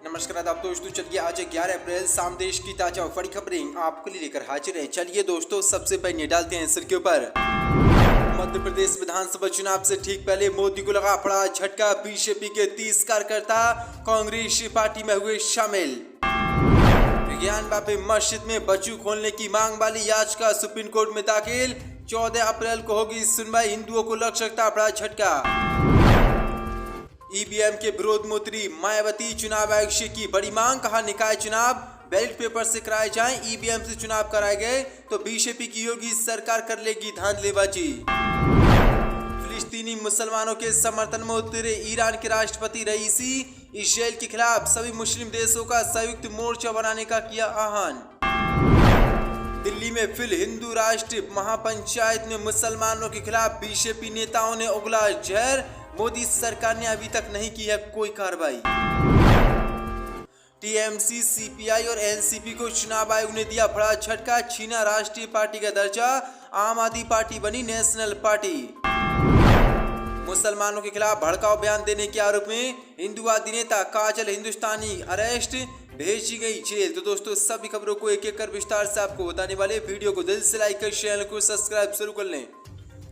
नमस्कार आदाब दोस्तों, चलिए आज 11 अप्रैल शाम देश की ताजा और बड़ी खबरें आपके लिए लेकर हाजिर हैं। चलिए दोस्तों, सबसे पहले डालते हैं सिर के ऊपर। मध्य प्रदेश विधानसभा चुनाव से ठीक पहले मोदी को लगा बड़ा झटका। बीजेपी के 30 कार्यकर्ता कांग्रेस पार्टी में हुए शामिल। ज्ञान बापी मस्जिद में बच्चू खोलने की मांग वाली याचिका सुप्रीम कोर्ट में दाखिल। 14 अप्रैल को होगी सुनवाई। हिंदुओं को लग सकता बड़ा झटका। ईवीएम के विरोध में उतरी मायावती। चुनाव आयोग से की बड़ी मांग। कहा निकाय चुनाव बैलेट पेपर से कराए जाएं। ईवीएम से चुनाव कराए गए तो बीजेपी की योगी सरकार कर लेगी धांधलेबाजी। फिलिस्तीनी मुसलमानों के समर्थन में उतरे ईरान के राष्ट्रपति रईसी। इस्राएल के खिलाफ सभी मुस्लिम देशों का संयुक्त मोर्चा बनाने का किया आह्वान। दिल्ली में फिर हिंदू राष्ट्र महापंचायत में मुसलमानों के खिलाफ बीजेपी नेताओं ने उगला जहर। मोदी सरकार ने अभी तक नहीं की है कोई कार्रवाई। टीएमसी, सीपीआई और एनसीपी को चुनाव आयोग ने दिया बड़ा झटका। छीना राष्ट्रीय पार्टी का दर्जा। आम आदमी पार्टी बनी नेशनल पार्टी। मुसलमानों के खिलाफ भड़काऊ बयान देने के आरोप में हिंदूवादी नेता काजल हिंदुस्तानी अरेस्ट, भेजी गई जेल। तो दोस्तों, सभी खबरों को एक एक कर विस्तार से आपको बताने वाले। वीडियो को दिल से लाइक कर चैनल को सब्सक्राइब जरूर कर लें।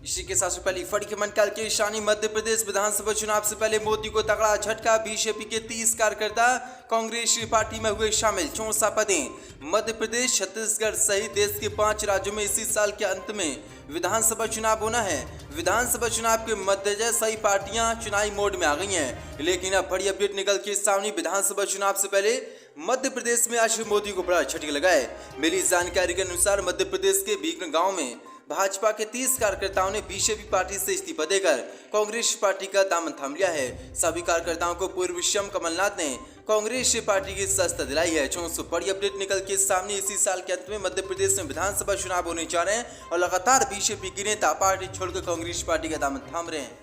इसी के साथ पहली फड़ी के मनकाल के शानी मध्य प्रदेश विधानसभा चुनाव से पहले मोदी को तगड़ा झटका। बीजेपी के 30 कार्यकर्ता कांग्रेस पार्टी में हुए शामिल। 64 पदें। मध्य प्रदेश, छत्तीसगढ़ सहित देश के 5 राज्यों में इसी साल के अंत में विधानसभा चुनाव होना है। विधानसभा चुनाव के मद्देनजर सही पार्टियां चुनावी मोड में आ गई हैं, लेकिन अब बड़ी अपडेट निकल के सामने। विधानसभा चुनाव से पहले मध्य प्रदेश में आज मोदी को बड़ा झटका लगा है। मिली जानकारी के अनुसार मध्य प्रदेश के बीकानेर गांव में भाजपा के 30 कार्यकर्ताओं ने बीजेपी पार्टी से इस्तीफा देकर कांग्रेस पार्टी का दामन थाम लिया है। सभी कार्यकर्ताओं को पूर्व सीएम कमलनाथ ने कांग्रेस पार्टी की सत्ता दिलाई है। 400 बड़ी अपडेट निकल के सामने। इसी साल के अंत में मध्य प्रदेश में विधानसभा चुनाव होने जा रहे हैं और लगातार बीजेपी के नेता पार्टी छोड़कर कांग्रेस पार्टी का दामन थाम रहे हैं।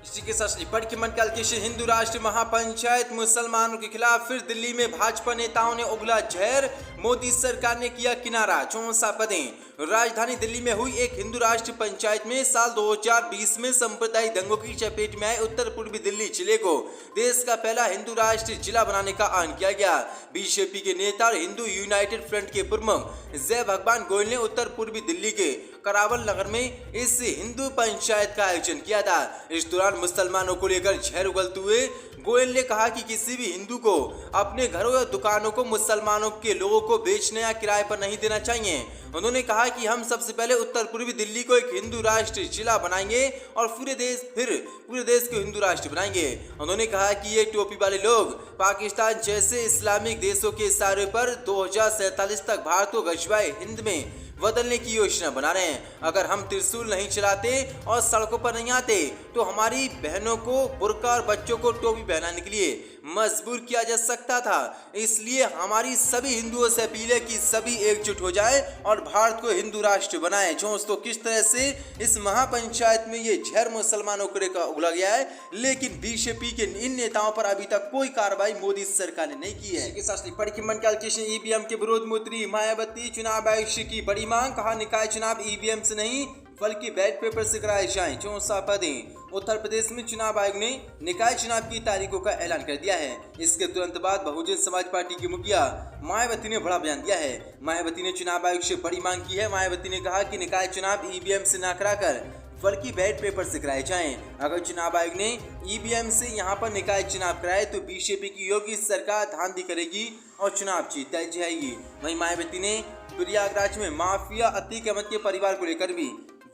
इसी के साथ पढ़ के मनकाल के हिंदू राष्ट्र महापंचायत मुसलमानों के खिलाफ फिर दिल्ली में भाजपा नेताओं ने उगला जहर। मोदी सरकार ने किया किनारा। 64 पदें। राजधानी दिल्ली में हुई एक हिंदू राष्ट्र पंचायत में साल 2020 में सांप्रदायिक दंगों की चपेट में आए उत्तर पूर्वी दिल्ली जिले को देश का पहला हिंदू राष्ट्र जिला बनाने का ऐलान किया गया। बीजेपी के नेता और हिंदू यूनाइटेड फ्रंट के प्रमुख जय भगवान गोयल ने उत्तर पूर्वी दिल्ली के करावल नगर में इस हिंदू पंचायत का आयोजन किया था। इस दौरान मुसलमानों को लेकर जहर उगलते हुए गोयल ने कहा कि किसी भी हिंदू को अपने घरों या दुकानों को मुसलमानों के लोगों को बेचने या किराए पर नहीं देना चाहिए। उन्होंने कहा कि हम सबसे पहले उत्तर पूर्वी दिल्ली को एक हिंदू राष्ट्र जिला बनाएंगे और पूरे देश को हिंदू राष्ट्र बनाएंगे। उन्होंने कहा कि ये टोपी वाले लोग पाकिस्तान जैसे इस्लामिक देशों के इशारे पर 2047 तक भारत को गजवाए हिंद में बदलने की योजना बना रहे हैं। अगर हम त्रिशूल नहीं चलाते और सड़कों पर नहीं आते तो हमारी बहनों को बुर्का और बच्चों को टोपी पहनाने के लिए मजबूर किया जा सकता था। इसलिए हमारी सभी हिंदुओं से अपील है कि सभी एकजुट हो जाएं और भारत को हिंदू राष्ट्र बनाएं। दोस्तों, किस तरह से इस महापंचायत में ये जहर मुसलमानों को लेकर उगला गया है, लेकिन बीजेपी के इन नेताओं पर अभी तक कोई कार्रवाई मोदी सरकार ने नहीं की है। ईवीएम के विरोध में उतरी मायावती। चुनाव आयोग से की बड़ी मांग। कहा निकाय चुनाव ईवीएम से नहीं बल्कि बैलेट पेपर से कराए जाएं। 64 पदें। उत्तर प्रदेश में चुनाव आयोग ने निकाय चुनाव की तारीखों का ऐलान कर दिया है। इसके तुरंत बाद बहुजन समाज पार्टी की मुखिया मायावती ने बड़ा बयान दिया है। मायावती ने चुनाव आयोग से बड़ी मांग की है। मायावती ने कहा कि निकाय चुनाव ईवीएम से न कराकर बल्कि बैलेट पेपर से कराए जाएं। अगर चुनाव आयोग ने ईवीएम से यहां पर निकाय चुनाव कराए तो बीजेपी की योगी सरकार धांधली करेगी और चुनाव जीत जाएगी। वहीं मायावती ने प्रयागराज में माफिया अतीक अहमद के परिवार को लेकर भी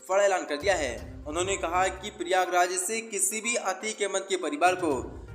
बड़ा ऐलान कर दिया है। उन्होंने कहा कि प्रयागराज से किसी भी अतीक अहमद के परिवार को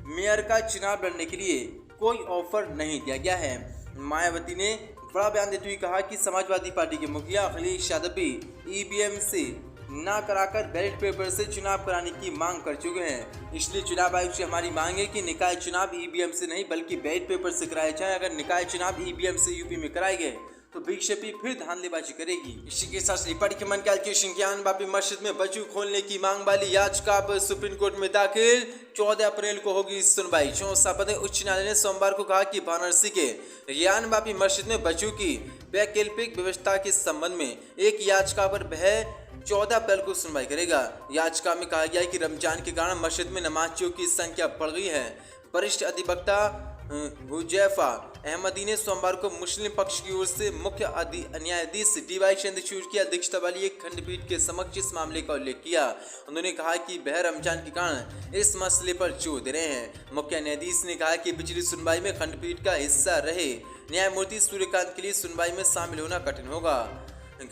मेयर का चुनाव लड़ने के लिए कोई ऑफर नहीं दिया गया है। मायावती ने बड़ा बयान देते हुए कहा कि समाजवादी पार्टी के मुखिया अखिलेश यादव भी ईवीएम से ना कराकर बैलेट पेपर से चुनाव कराने की मांग कर चुके हैं। इसलिए चुनाव आयोग से हमारी मांग है कि निकाय चुनाव ईवीएम से नहीं बल्कि बैलेट पेपर से कराए जाए। अगर निकाय चुनाव ईवीएम से यूपी में कराए गए तो बीजेपी फिर धांधलेबाजी करेगी। इसी के साथ रिपोर्ट के मनकाल के ज्ञान बापी मस्जिद में बच्चू खोलने की मांग वाली याचिका अब सुप्रीम कोर्ट में दाखिल। 14 अप्रैल को होगी सुनवाई। उच्च न्यायालय ने सोमवार को कहा कि वाराणसी के ज्ञान बापी मस्जिद में बच्चों की वैकल्पिक व्यवस्था के संबंध में एक याचिका पर वह 14 अप्रैल को सुनवाई करेगा। याचिका में कहा गया है कि रमजान के कारण मस्जिद में नमाजियों की संख्या बढ़ गई है। वरिष्ठ अधिवक्ता हुजैफा अहमदी ने सोमवार को मुस्लिम पक्ष की ओर से मुख्य न्यायाधीश DY चंद्रचूड़ की अध्यक्षता वाली एक खंडपीठ के समक्ष इस मामले का उल्लेख किया। उन्होंने कहा कि वह रमजान के कारण इस मसले पर जोर दे रहे हैं। मुख्य न्यायाधीश ने कहा कि पिछली सुनवाई में खंडपीठ का हिस्सा रहे न्यायमूर्ति सूर्यकांत के लिए सुनवाई में शामिल होना कठिन होगा।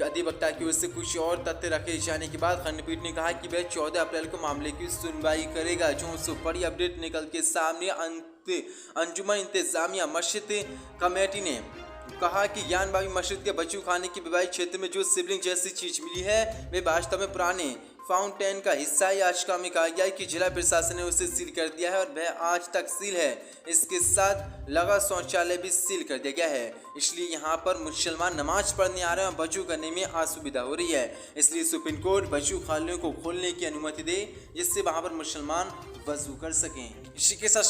अधिवक्ता की ओर से कुछ और तथ्य रखे जाने के बाद खंडपीठ ने कहा कि वह 14 अप्रैल को मामले की सुनवाई करेगा। जो बड़ी अपडेट निकल के सामने अंजुमन इंतजामिया मस्जिद कमेटी ने कहा कि ज्ञानबाबी मस्जिद के बच्चू खाने के विवाहित क्षेत्र में जो शिवलिंग जैसी चीज मिली है वे वास्तव में पुराने फाउंटेन का हिस्सा है। याचिका में कहा गया है कि जिला प्रशासन ने उसे सील कर दिया है और वह आज तक सील है। इसके साथ लगा शौचालय भी सील कर दिया गया है, इसलिए यहाँ पर मुसलमान नमाज पढ़ने आ रहे हैं और वजू करने में असुविधा हो रही है। इसलिए सुप्रीम कोर्ट वजू खाने को खोलने की अनुमति दे जिससे वहाँ पर मुसलमान वजू कर सकें। इसी के साथ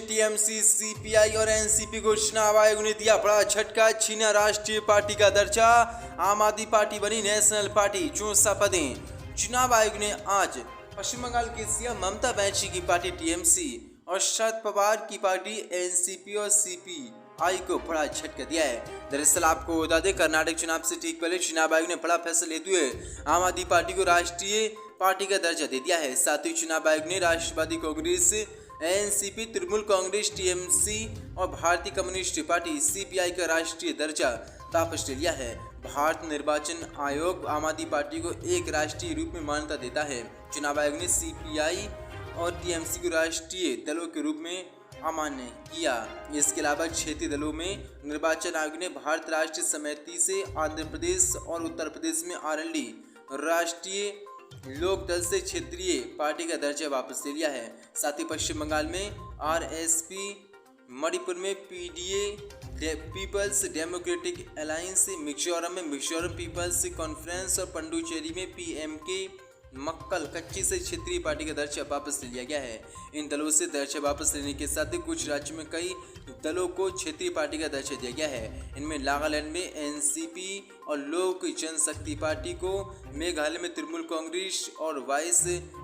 TMC, CPI और NCP को चुनाव आयोग ने दिया बड़ा झटका, छीना राष्ट्रीय पार्टी का दर्जा। आम आदमी पार्टी बनी नेशनल पार्टी, 64 पदें। चुनाव आयोग ने आज पश्चिम बंगाल के सीएम ममता बनर्जी की पार्टी TMC और शरद पवार की पार्टी NCP और CPI को बड़ा झटका दिया है। दरअसल आपको बता दें, कर्नाटक चुनाव से ठीक पहले चुनाव आयोग ने बड़ा फैसला लेते हुए आम आदमी पार्टी को राष्ट्रीय पार्टी का दर्जा दे दिया है। साथ ही चुनाव आयोग ने राष्ट्रवादी कांग्रेस NCP, तृणमूल कांग्रेस TMC और भारतीय कम्युनिस्ट पार्टी CPI का राष्ट्रीय दर्जा वापस ले लिया है। भारत निर्वाचन आयोग आम आदमी पार्टी को एक राष्ट्रीय रूप में मान्यता देता है। चुनाव आयोग ने CPI और TMC को राष्ट्रीय दलों के रूप में अमान्य किया। इसके अलावा क्षेत्रीय दलों में निर्वाचन आयोग ने भारत राष्ट्र समिति से आंध्र प्रदेश और उत्तर प्रदेश में RLD राष्ट्रीय लोक दल से क्षेत्रीय पार्टी का दर्जा वापस ले लिया है। साथ ही पश्चिम बंगाल में RSP, मणिपुर में PDA People's Democratic Alliance, Mizoram में मिजोरम पीपल्स कॉन्फ्रेंस और पुडुचेरी में PMK मक्कल कच्ची से क्षेत्रीय पार्टी का दर्जा वापस ले लिया गया है। इन दलों से दर्जा वापस लेने के साथ ही कुछ राज्यों में कई दलों को क्षेत्रीय पार्टी का दर्जा दिया गया है। इनमें नागालैंड में NCP और लोक जनशक्ति पार्टी को, मेघालय में तृणमूल कांग्रेस और voice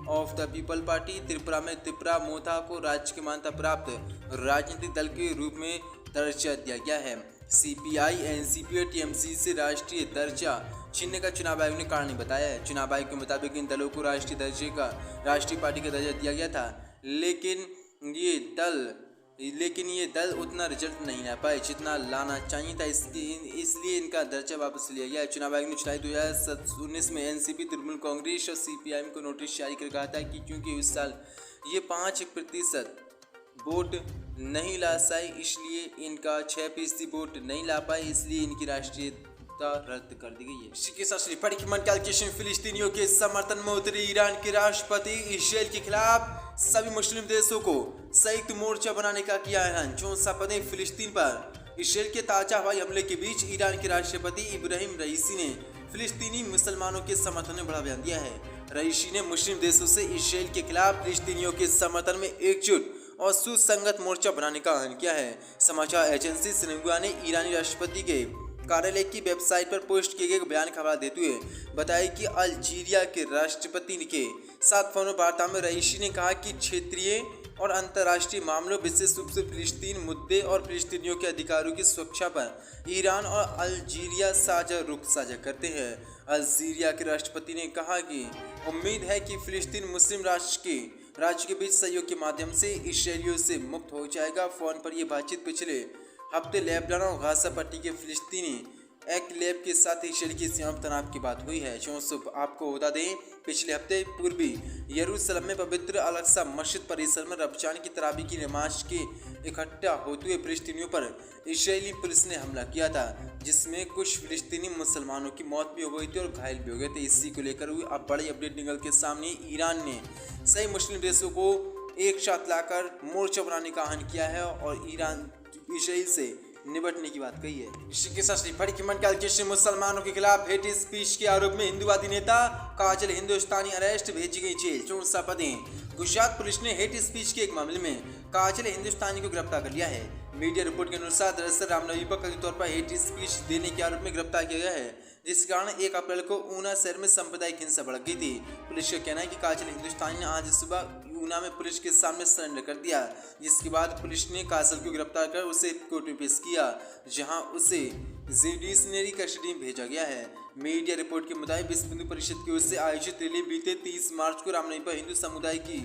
of the people party, Tripura में त्रिपुरा मोथा को राज्य की मान्यता प्राप्त राजनीतिक दल के रूप में दर्जा दिया गया है। CPI, NCP और TMC से राष्ट्रीय दर्जा छीनने का चुनाव आयोग ने कारण बताया है। चुनाव आयोग के मुताबिक इन दलों को राष्ट्रीय पार्टी का दर्जा दिया गया था, लेकिन ये दल उतना रिजल्ट नहीं ला पाए जितना लाना चाहिए था, इसलिए इनका दर्जा वापस लिया गया। चुनाव आयोग ने जुलाई 2019 में NCP, तृणमूल कांग्रेस और CPI को नोटिस जारी कर कहा था कि क्योंकि इस साल ये 5% वोट नहीं ला पाए, इसलिए इनका 6% वोट नहीं ला पाए, इसलिए इनकी राष्ट्रीयता रद्द कर दी गई है। इसी के साथ फिलिस्तीनियों के समर्थन में उतरे ईरान के राष्ट्रपति इसराइल के खिलाफ सभी मुस्लिम देशों को संयुक्त मोर्चा बनाने का किया ऐलान। 64 पदें फिलिस्तीन पर इसराइल के ताजा हवाई हमले के बीच ईरान के राष्ट्रपति इब्राहिम रईसी ने फिलिस्तीनी मुसलमानों के समर्थन में बड़ा बयान दिया है। रईसी ने मुस्लिम देशों से इसराइल के खिलाफ फिलिस्तीनियों के समर्थन में एकजुट और सुसंगत मोर्चा बनाने का आह्वान किया है। समाचार एजेंसी सिन्हुआ ने ईरानी राष्ट्रपति के कार्यालय की वेबसाइट पर पोस्ट किए गए बयान का हवाला देते हुए बताया कि अल्जीरिया के राष्ट्रपति के साथ फोन वार्ता में रईसी ने कहा कि क्षेत्रीय और अंतर्राष्ट्रीय मामलों, विशेष रूप से फिलिस्तीन मुद्दे और फिलिस्तीनियों के अधिकारों की सुरक्षा पर ईरान और अल्जीरिया साझा रुख साझा करते हैं। अल्जीरिया के राष्ट्रपति ने कहा कि उम्मीद है कि फिलिस्तीन मुस्लिम राज्य के बीच सहयोग के माध्यम से इसराइलियों से मुक्त हो जाएगा। फोन पर यह बातचीत पिछले हफ्ते लेबनान और गाजा पट्टी के फिलिस्तीनी एनक्लेव के साथ इसराइल की सीमा पर तनाव की बात हुई है। आपको बता दें, पिछले हफ्ते पूर्वी यरूशलेम में पवित्र अल-अक्सा मस्जिद परिसर में रमजान की तरावी की नमाज के इकट्ठा होते हुए फिलिस्तीनियों पर इसराइली पुलिस ने हमला किया था, जिसमें कुछ फिलिस्तीनी मुसलमानों की मौत भी हो गई थी और घायल भी हो गए थे। इसी को लेकर हुई अब बड़ी अपडेट निकल के सामने ईरान ने सही मुस्लिम देशों को एक साथ लाकर मोर्चा बनाने का आह्वान किया है और ईरान इसराइल से निपटने की बात कही है। इसी के साथ मुसलमानों के खिलाफ हेट स्पीच के आरोप में हिंदूवादी नेता काजल हिंदुस्तानी अरेस्ट भेजी गई जेल। 64 पदें गुजरात पुलिस ने हेट स्पीच के एक मामले में काजल हिंदुस्तानी को गिरफ्तार कर लिया है। मीडिया रिपोर्ट के अनुसार दरअसल रामनवमी पर कथित तौर पर हेट स्पीच देने के आरोप में गिरफ्तार किया गया है, जिस कारण 1 अप्रैल को ऊना शहर में सांप्रदायिक हिंसा भड़क गई थी। पुलिस का कहना है कि काजल हिंदुस्तानी ने आज सुबह ऊना में पुलिस के सामने सरेंडर कर दिया, जिसके बाद पुलिस ने काजल को गिरफ्तार कर उसे कोर्ट में पेश किया, जहां उसे जुडिशनरी कस्टडी में भेजा गया है। मीडिया रिपोर्ट के मुताबिक विश्व हिंदू परिषद की ओर से आयोजित रैली बीते 30 मार्च को रामनवमी पर हिंदू समुदाय की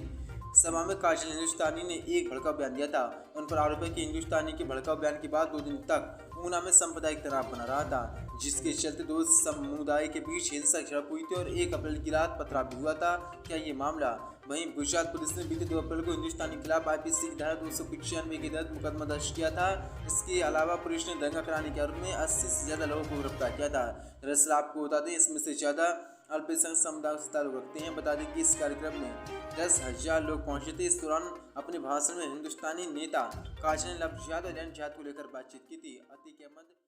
सभा में काजल हिंदुस्तानी ने एक भड़काऊ बयान दिया था। उन पर आरोप है कि हिंदुस्तानी के भड़काऊ बयान के बाद 2 दिन तक ऊना में सांप्रदायिक तनाव बना रहा था, जिसके चलते 2 समुदाय के बीच हिंसक झड़प हुई थी और 1 अप्रैल की रात पथराव भी हुआ था। क्या ये मामला? वहीं गुजरात पुलिस ने बीते 2 अप्रैल को हिंदुस्तानी के खिलाफ IPC की धारा 295 के तहत मुकदमा दर्ज किया था। इसके अलावा पुलिस ने दंगा कराने के आरोप में 80 से ज्यादा लोगों को गिरफ्तार किया था। दरअसल आपको बता दें, इसमें से ज्यादा अल्पसंख्यक समुदाय से ताल्लुक रखते हैं। बता दें कि इस कार्यक्रम में 10,000 लोग पहुंचे थे। इस दौरान अपने भाषण में हिंदुस्तानी नेता काजल ने लव जिहाद और लैंड जिहाद को लेकर बातचीत की थी। अतीक अहमद।